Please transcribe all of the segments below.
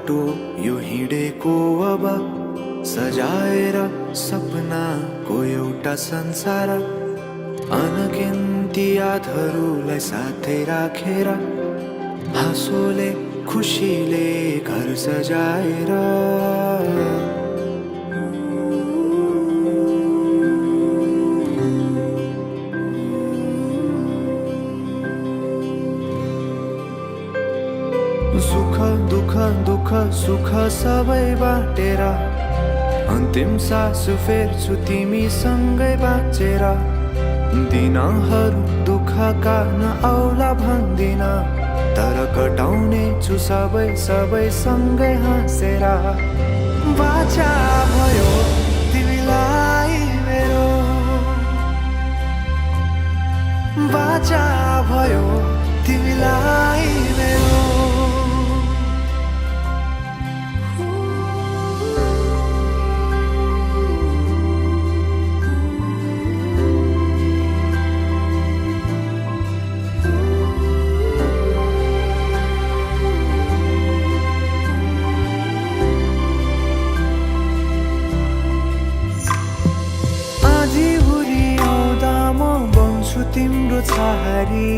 बाटो यो हिँडेको अब सजाएर सपनाको एउटा संसार अनगिन्ती यादहरूलाई साथै राखेर हाँसोले खुसीले घर सजाएर सुख दुःख दुःख सुख सबै बाटेर अन्तिम सास फेर्छु तिमीसँगै बाँचेर दिनहरू दुःखका नआउला भन्दिन तर कटाउने छु सबै सबै सँगै हाँसेर बाचा भयो तिमीलाई मेरो बाचा भयो तिमीलाई मेरो तिम्रो छहारी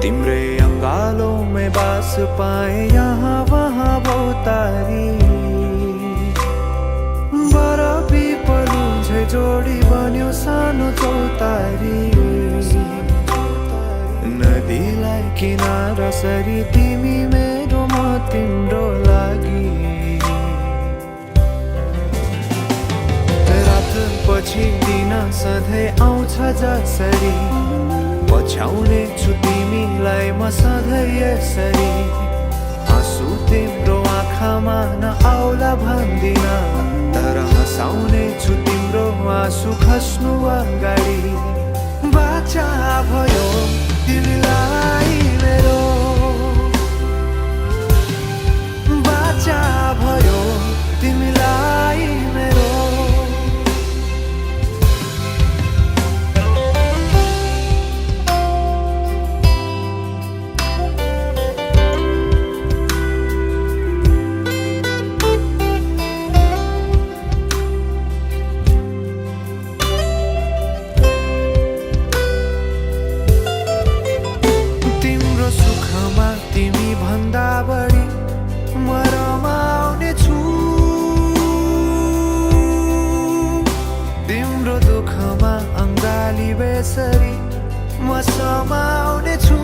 तिम्रै अङ्गालोमै बास पाए यहाँ वहाँ बहुतारी बरफी पलु झै जोडी बन्यो सानो चौतारी नदीलाई किनारा सरी तिमी मेरो म तिम्रो लागि पछि दिन सधैँ आउँछ जसरी पछ्याउने छु तिमीलाई म सधैँ यसरी आँसु तिम्रो आँखामा नआउला भन्दिन तर हँसाउने छु तिम्रो आँसु खस्नु अगाडि बाचा भयो तिमीलाई मेरो बाचा भयो तिमीलाई मेरो तिमी भन्दा बढी म रमाउने छु तिम्रो दुःखमा अङ्गाली बेसरी म समाउने छु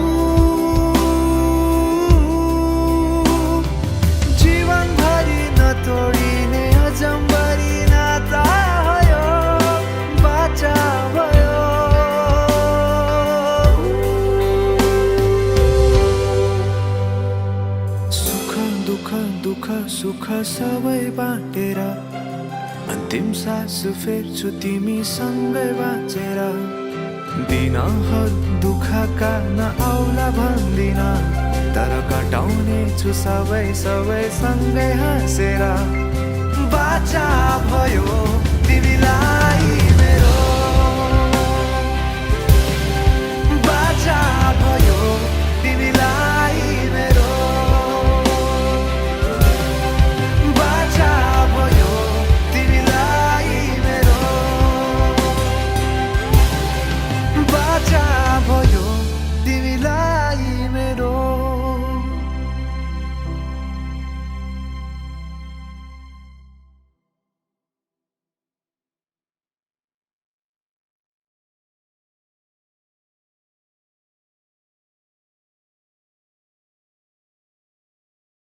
जीवनभरि नतोडिने अजम्बरी नाता भयो बाचा भयो दुःख सुख सबै बाटेर अन्तिम सास फेर्छु तिमीसँगै बाँचेर दिनहरू दुःखका नआउला भन्दिन तर कटाउने छु सबै सबै सँगै हाँसेर बाचा भयो तिमीलाई